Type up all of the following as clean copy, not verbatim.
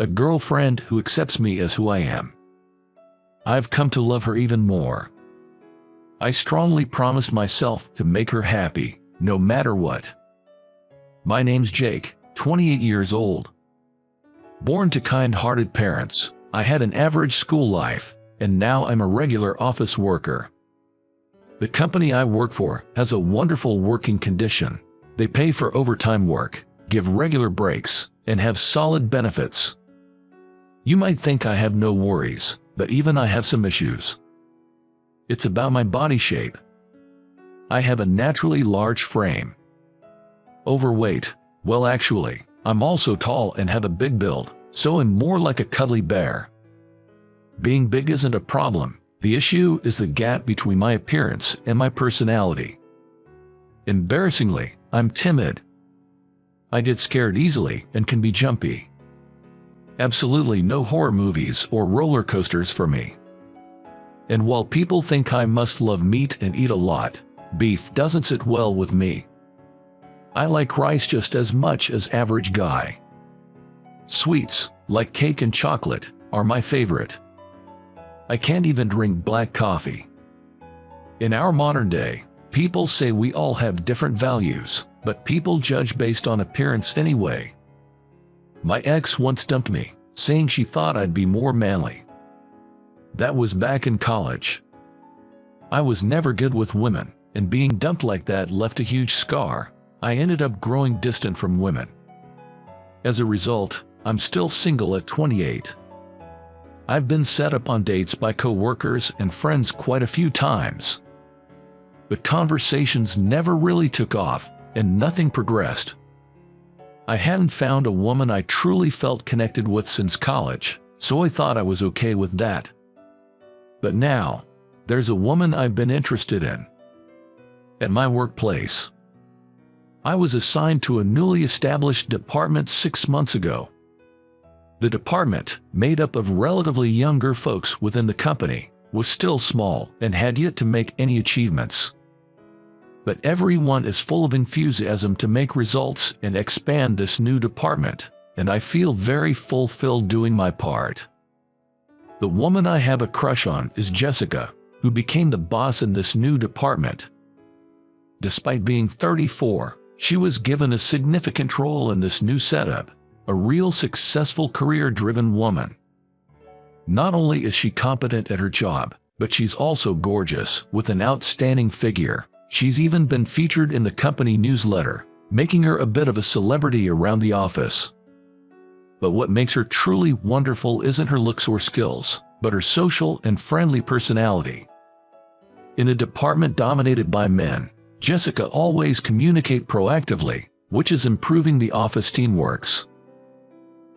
A girlfriend who accepts me as who I am. I've come to love her even more. I strongly promised myself to make her happy, no matter what. My name's Jake, 28 years old. Born to kind-hearted parents, I had an average school life, and now I'm a regular office worker. The company I work for has a wonderful working condition. They pay for overtime work, give regular breaks, and have solid benefits. You might think I have no worries, but even I have some issues. It's about my body shape. I have a naturally large frame. Overweight, well actually, I'm also tall and have a big build, so I'm more like a cuddly bear. Being big isn't a problem. The issue is the gap between my appearance and my personality. Embarrassingly, I'm timid. I get scared easily and can be jumpy. Absolutely no horror movies or roller coasters for me. And while people think I must love meat and eat a lot, beef doesn't sit well with me. I like rice just as much as average guy. Sweets, like cake and chocolate, are my favorite. I can't even drink black coffee. In our modern day, people say we all have different values, but people judge based on appearance anyway. My ex once dumped me, saying she thought I'd be more manly. That was back in college. I was never good with women, and being dumped like that left a huge scar. I ended up growing distant from women. As a result, I'm still single at 28. I've been set up on dates by co-workers and friends quite a few times. But conversations never really took off, and nothing progressed. I hadn't found a woman I truly felt connected with since college, so I thought I was okay with that. But now, there's a woman I've been interested in. At my workplace, I was assigned to a newly established department 6 months ago. The department, made up of relatively younger folks within the company, was still small and had yet to make any achievements. But everyone is full of enthusiasm to make results and expand this new department, and I feel very fulfilled doing my part. The woman I have a crush on is Jessica, who became the boss in this new department. Despite being 34, she was given a significant role in this new setup, a real successful career-driven woman. Not only is she competent at her job, but she's also gorgeous, with an outstanding figure. She's even been featured in the company newsletter, making her a bit of a celebrity around the office. But what makes her truly wonderful isn't her looks or skills, but her social and friendly personality. In a department dominated by men, Jessica always communicates proactively, which is improving the office teamwork.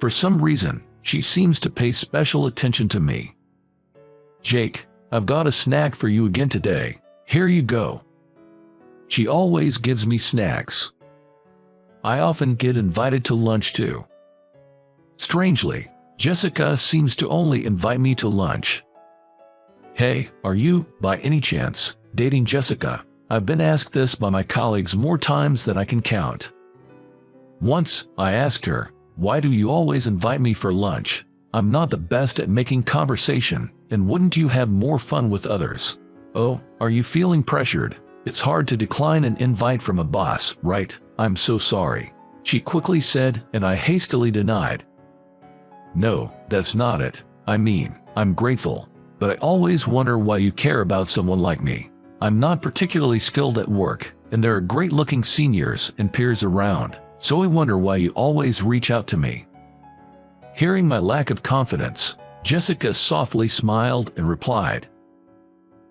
For some reason, she seems to pay special attention to me. "Jake, I've got a snack for you again today. Here you go." She always gives me snacks. I often get invited to lunch too. Strangely, Jessica seems to only invite me to lunch. Hey, are you, by any chance, dating Jessica? I've been asked this by my colleagues more times than I can count. Once, I asked her, "Why do you always invite me for lunch? I'm not the best at making conversation, and wouldn't you have more fun with others?" "Oh, are you feeling pressured? It's hard to decline an invite from a boss, right? I'm so sorry," she quickly said, and I hastily denied. "No, that's not it. I mean, I'm grateful, but I always wonder why you care about someone like me. I'm not particularly skilled at work, and there are great-looking seniors and peers around, so I wonder why you always reach out to me." Hearing my lack of confidence, Jessica softly smiled and replied,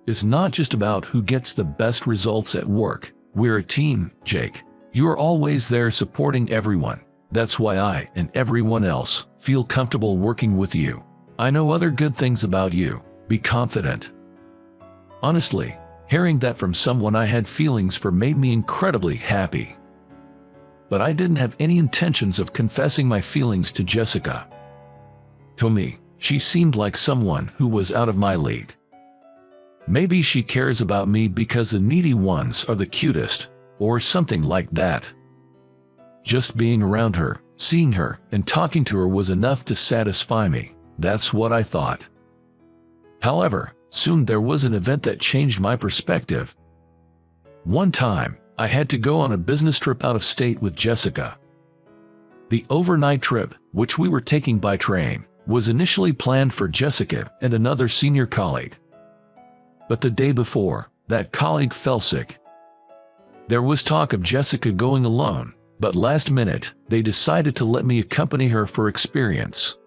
"It's not just about who gets the best results at work. We're a team, Jake. You are always there supporting everyone. That's why I and everyone else feel comfortable working with you. I know other good things about you. Be confident." Honestly, hearing that from someone I had feelings for made me incredibly happy. But I didn't have any intentions of confessing my feelings to Jessica. To me, she seemed like someone who was out of my league. Maybe she cares about me because the needy ones are the cutest, or something like that. Just being around her Seeing her and talking to her was enough to satisfy me. That's what I thought. However, soon there was an event that changed my perspective. One time, I had to go on a business trip out of state with Jessica. The overnight trip, which we were taking by train, was initially planned for Jessica and another senior colleague. But the day before, that colleague fell sick. There was talk of Jessica going alone, but last minute, they decided to let me accompany her for experience.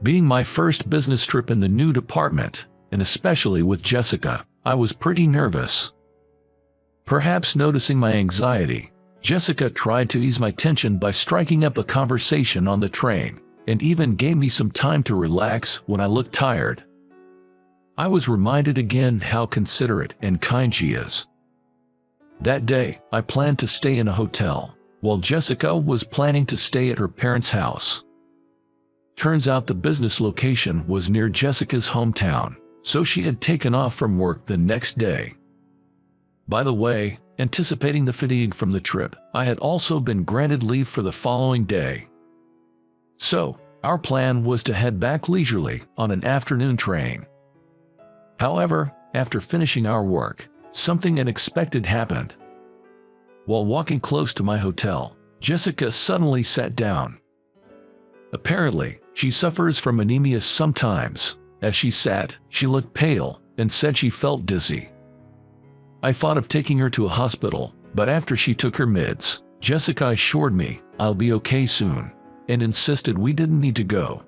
Being my first business trip in the new department, and especially with Jessica, I was pretty nervous. Perhaps noticing my anxiety, Jessica tried to ease my tension by striking up a conversation on the train, and even gave me some time to relax when I looked tired. I was reminded again how considerate and kind she is. That day, I planned to stay in a hotel, while Jessica was planning to stay at her parents' house. Turns out the business location was near Jessica's hometown, so she had taken off from work the next day. By the way, anticipating the fatigue from the trip, I had also been granted leave for the following day. So, our plan was to head back leisurely on an afternoon train. However, after finishing our work, something unexpected happened. While walking close to my hotel, Jessica suddenly sat down. Apparently, she suffers from anemia sometimes. As she sat, she looked pale and said she felt dizzy. I thought of taking her to a hospital, but after she took her meds, Jessica assured me I'll be okay soon, and insisted we didn't need to go.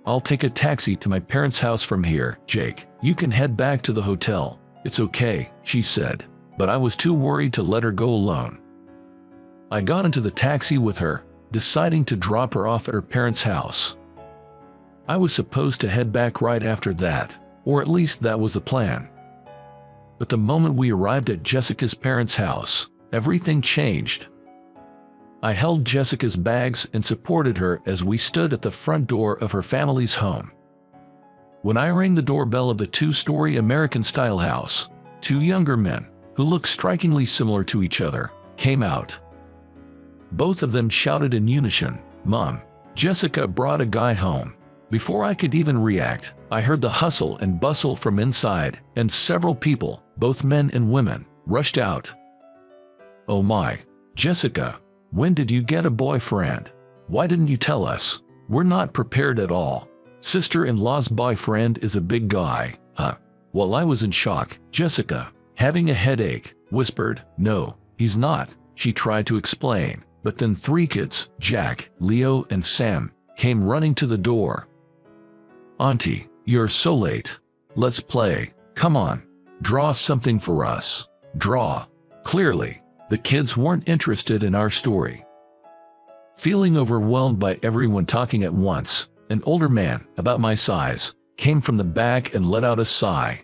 I'll take a taxi to my parents' house from here, Jake. You can head back to the hotel. It's okay, she said, but I was too worried to let her go alone. I got into the taxi with her, deciding to drop her off at her parents' house. I was supposed to head back right after that, or at least that was the plan. But the moment we arrived at Jessica's parents' house, everything changed. I held Jessica's bags and supported her as we stood at the front door of her family's home. When I rang the doorbell of the two-story American-style house, two younger men, who looked strikingly similar to each other, came out. Both of them shouted in unison, "Mom, Jessica brought a guy home." Before I could even react, I heard the hustle and bustle from inside, and several people, both men and women, rushed out. "Oh my, Jessica, when did you get a boyfriend? Why didn't you tell us? We're not prepared at all. Sister-in-law's boyfriend is a big guy, huh?" While I was in shock, Jessica, having a headache, whispered, "No, he's not." She tried to explain, but then three kids, Jack, Leo, and Sam, came running to the door. "Auntie, you're so late. Let's play. Come on. Draw something for us. Draw." Clearly, the kids weren't interested in our story. Feeling overwhelmed by everyone talking at once, an older man, about my size, came from the back and let out a sigh.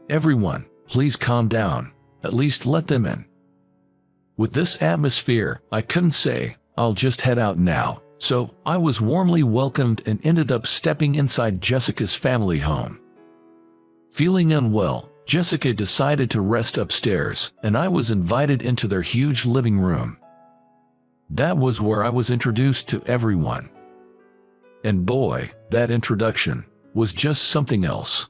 "Everyone, please calm down. At least let them in." With this atmosphere, I couldn't say, "I'll just head out now," so I was warmly welcomed and ended up stepping inside Jessica's family home. Feeling unwell, Jessica decided to rest upstairs, and I was invited into their huge living room. That was where I was introduced to everyone. And boy, that introduction was just something else.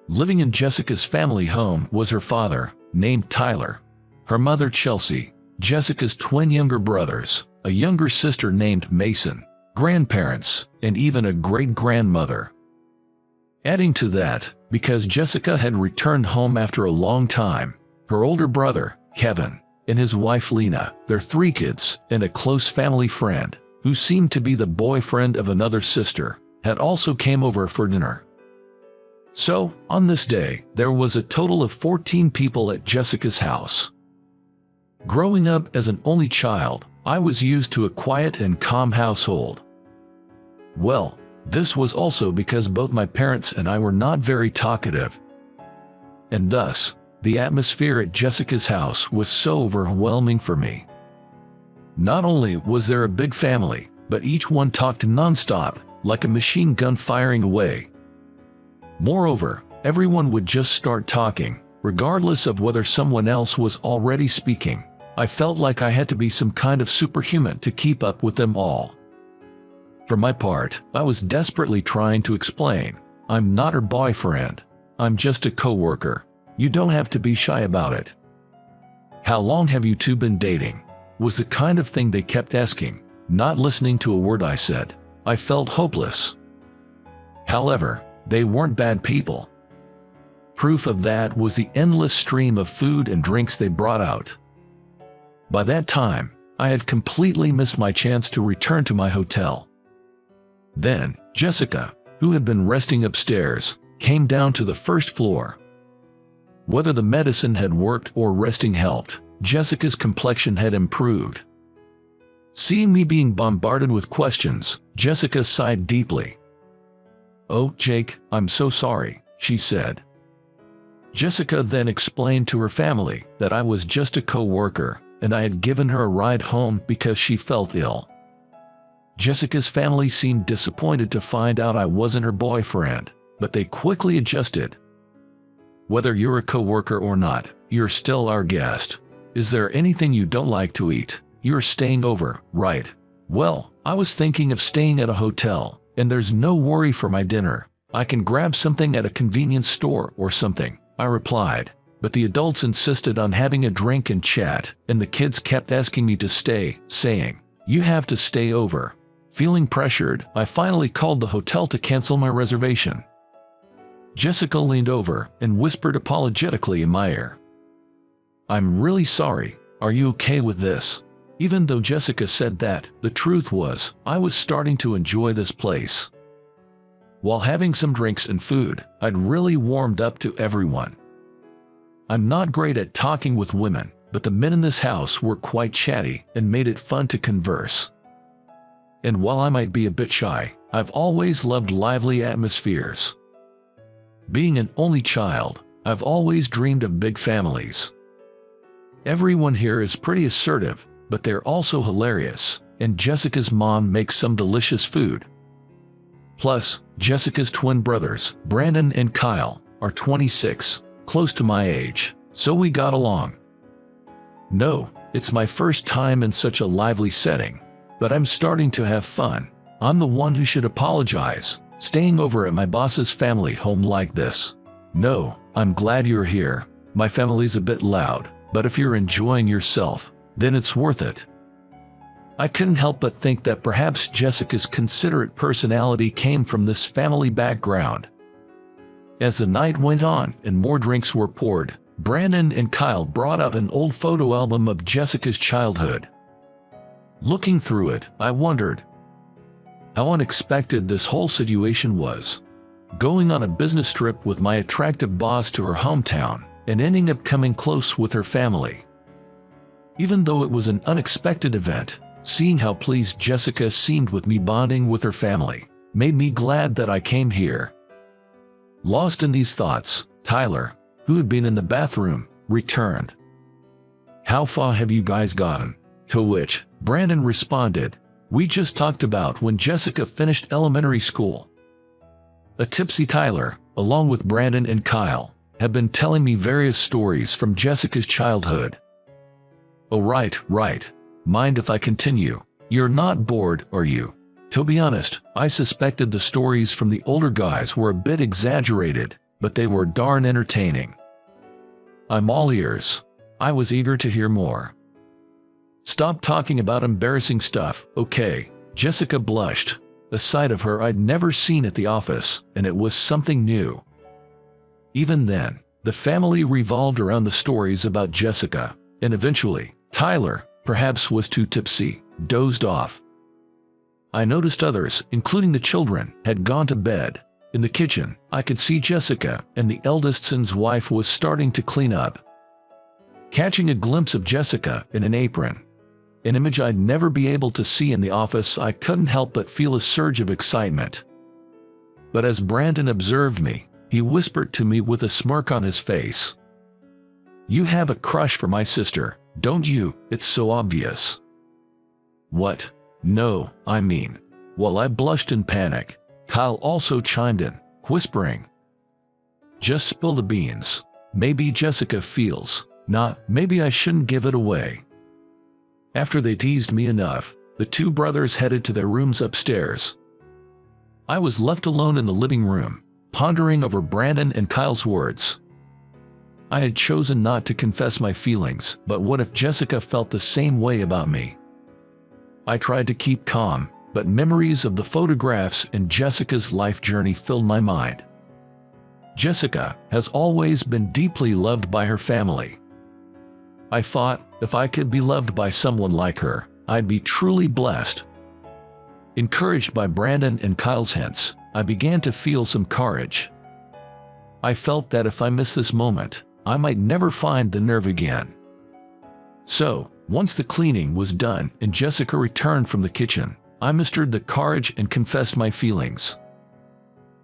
Living in Jessica's family home was her father, named Tyler, her mother Chelsea, Jessica's twin younger brothers, a younger sister named Mason, grandparents, and even a great-grandmother. Adding to that, because Jessica had returned home after a long time, her older brother, Kevin, and his wife Lena, their three kids, and a close family friend, who seemed to be the boyfriend of another sister, had also came over for dinner. So, on this day, there was a total of 14 people at Jessica's house. Growing up as an only child, I was used to a quiet and calm household. Well, this was also because both my parents and I were not very talkative. And thus, the atmosphere at Jessica's house was so overwhelming for me. Not only was there a big family, but each one talked nonstop, like a machine gun firing away. Moreover, everyone would just start talking, regardless of whether someone else was already speaking. I felt like I had to be some kind of superhuman to keep up with them all. For my part, I was desperately trying to explain, I'm not her boyfriend. I'm just a coworker. You don't have to be shy about it. How long have you two been dating? Was the kind of thing they kept asking, not listening to a word I said. I felt hopeless. However, they weren't bad people. Proof of that was the endless stream of food and drinks they brought out. By that time, I had completely missed my chance to return to my hotel. Then, Jessica, who had been resting upstairs, came down to the first floor. Whether the medicine had worked or resting helped, Jessica's complexion had improved. Seeing me being bombarded with questions, Jessica sighed deeply. "Oh, Jake, I'm so sorry," she said. Jessica then explained to her family that I was just a co-worker and I had given her a ride home because she felt ill. Jessica's family seemed disappointed to find out I wasn't her boyfriend, but they quickly adjusted. "Whether you're a co-worker or not, you're still our guest. Is there anything you don't like to eat? You're staying over, right?" "Well, I was thinking of staying at a hotel, and there's no worry for my dinner. I can grab something at a convenience store or something," I replied. But the adults insisted on having a drink and chat, and the kids kept asking me to stay, saying, "You have to stay over." Feeling pressured, I finally called the hotel to cancel my reservation. Jessica leaned over and whispered apologetically in my ear, "I'm really sorry. Are you okay with this?" Even though Jessica said that, the truth was, I was starting to enjoy this place. While having some drinks and food, I'd really warmed up to everyone. I'm not great at talking with women, but the men in this house were quite chatty and made it fun to converse. And while I might be a bit shy, I've always loved lively atmospheres. Being an only child, I've always dreamed of big families. Everyone here is pretty assertive, but they're also hilarious, and Jessica's mom makes some delicious food. Plus, Jessica's twin brothers, Brandon and Kyle, are 26, close to my age, so we got along. No, it's my first time in such a lively setting, but I'm starting to have fun. I'm the one who should apologize, staying over at my boss's family home like this. No, I'm glad you're here. My family's a bit loud, but if you're enjoying yourself, then it's worth it. I couldn't help but think that perhaps Jessica's considerate personality came from this family background. As the night went on and more drinks were poured, Brandon and Kyle brought out an old photo album of Jessica's childhood. Looking through it, I wondered how unexpected this whole situation was. Going on a business trip with my attractive boss to her hometown and ending up coming close with her family. Even though it was an unexpected event, seeing how pleased Jessica seemed with me bonding with her family made me glad that I came here. Lost in these thoughts, Tyler, who had been in the bathroom, returned. "How far have you guys gotten?" To which Brandon responded, "We just talked about when Jessica finished elementary school." A tipsy Tyler, along with Brandon and Kyle, have been telling me various stories from Jessica's childhood. "Oh right. Mind if I continue? You're not bored, are you?" To be honest, I suspected the stories from the older guys were a bit exaggerated, but they were darn entertaining. I'm all ears. I was eager to hear more. "Stop talking about embarrassing stuff, okay?" Jessica blushed, a side of her I'd never seen at the office, and it was something new. Even then, the family revolved around the stories about Jessica, and eventually, Tyler, perhaps was too tipsy, dozed off. I noticed others, including the children, had gone to bed. In the kitchen, I could see Jessica and the eldest son's wife was starting to clean up. Catching a glimpse of Jessica in an apron, an image I'd never be able to see in the office, I couldn't help but feel a surge of excitement. But as Brandon observed me, he whispered to me with a smirk on his face, "You have a crush for my sister, don't you? It's so obvious." "What? No, I mean..." While I blushed in panic, Kyle also chimed in, whispering, "Just spill the beans. Maybe Jessica feels..." Nah, maybe I shouldn't give it away. After they teased me enough, the two brothers headed to their rooms upstairs. I was left alone in the living room, pondering over Brandon and Kyle's words. I had chosen not to confess my feelings, but what if Jessica felt the same way about me? I tried to keep calm, but memories of the photographs and Jessica's life journey filled my mind. Jessica has always been deeply loved by her family. I thought, if I could be loved by someone like her, I'd be truly blessed. Encouraged by Brandon and Kyle's hints, I began to feel some courage. I felt that if I missed this moment, I might never find the nerve again. So, once the cleaning was done and Jessica returned from the kitchen, I mustered the courage and confessed my feelings.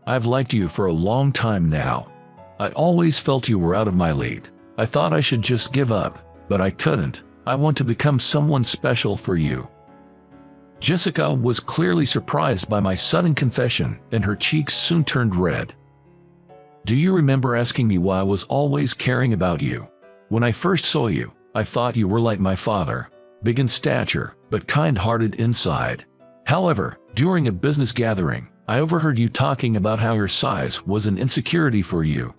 I've liked you for a long time now. I always felt you were out of my league. I thought I should just give up, but I couldn't. I want to become someone special for you. Jessica was clearly surprised by my sudden confession, and her cheeks soon turned red. Do you remember asking me why I was always caring about you? When I first saw you, I thought you were like my father, big in stature, but kind-hearted inside. However, during a business gathering, I overheard you talking about how your size was an insecurity for you.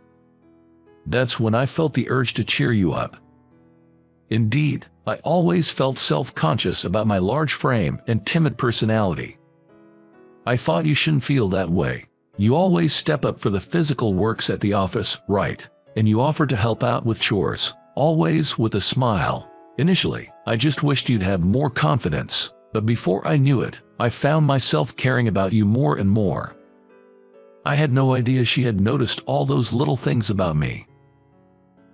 That's when I felt the urge to cheer you up. Indeed, I always felt self-conscious about my large frame and timid personality. I thought you shouldn't feel that way. You always step up for the physical works at the office, right? And you offer to help out with chores, always with a smile. Initially, I just wished you'd have more confidence, but before I knew it, I found myself caring about you more and more. I had no idea she had noticed all those little things about me.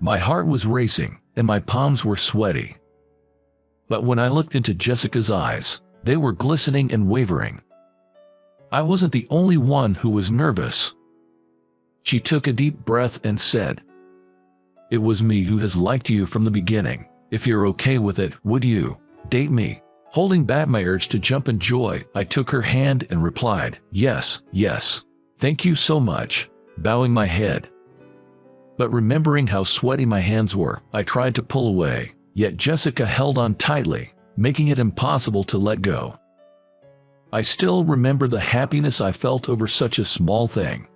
My heart was racing, and my palms were sweaty. But when I looked into Jessica's eyes, they were glistening and wavering. I wasn't the only one who was nervous. She took a deep breath and said, "It was me who has liked you from the beginning. If you're okay with it, would you date me?" Holding back my urge to jump in joy, I took her hand and replied, "Yes, yes. Thank you so much," bowing my head. But remembering how sweaty my hands were, I tried to pull away, yet Jessica held on tightly, making it impossible to let go. I still remember the happiness I felt over such a small thing.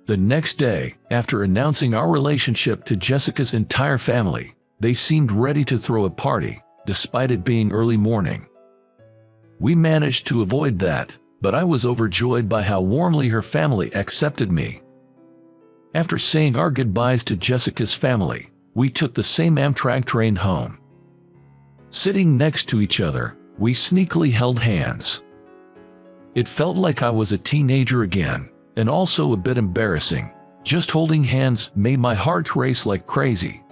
The next day, after announcing our relationship to Jessica's entire family, they seemed ready to throw a party, despite it being early morning. We managed to avoid that, but I was overjoyed by how warmly her family accepted me. After saying our goodbyes to Jessica's family, we took the same Amtrak train home. Sitting next to each other, we sneakily held hands. It felt like I was a teenager again, and also a bit embarrassing. Just holding hands made my heart race like crazy.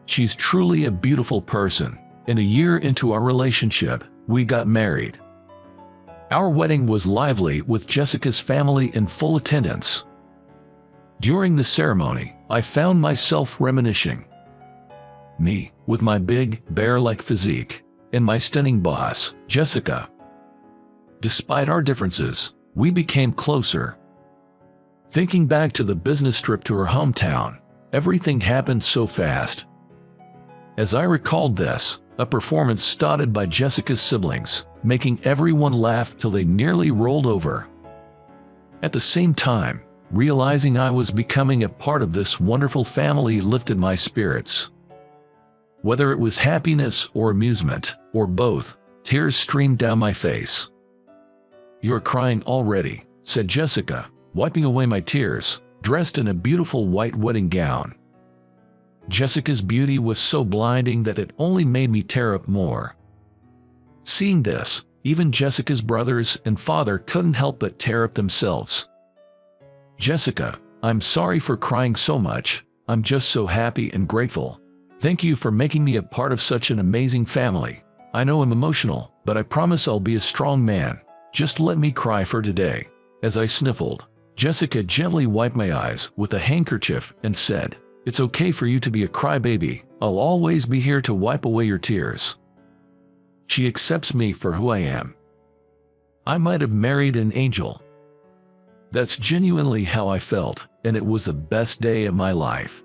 She's truly a beautiful person, and a year into our relationship, we got married. Our wedding was lively with Jessica's family in full attendance. During the ceremony, I found myself reminiscing. Me, with my big, bear-like physique, and my stunning boss, Jessica. Despite our differences, we became closer. Thinking back to the business trip to her hometown, everything happened so fast. As I recalled this, a performance started by Jessica's siblings, making everyone laugh till they nearly rolled over. At the same time, realizing I was becoming a part of this wonderful family lifted my spirits. Whether it was happiness or amusement, or both, tears streamed down my face. "You're crying already," said Jessica, wiping away my tears, dressed in a beautiful white wedding gown. Jessica's beauty was so blinding that it only made me tear up more. Seeing this, even Jessica's brothers and father couldn't help but tear up themselves. "Jessica, I'm sorry for crying so much. I'm just so happy and grateful. Thank you for making me a part of such an amazing family. I know I'm emotional, but I promise I'll be a strong man. Just let me cry for today." As I sniffled, Jessica gently wiped my eyes with a handkerchief and said, "It's okay for you to be a crybaby. I'll always be here to wipe away your tears." She accepts me for who I am. I might have married an angel. That's genuinely how I felt, and it was the best day of my life.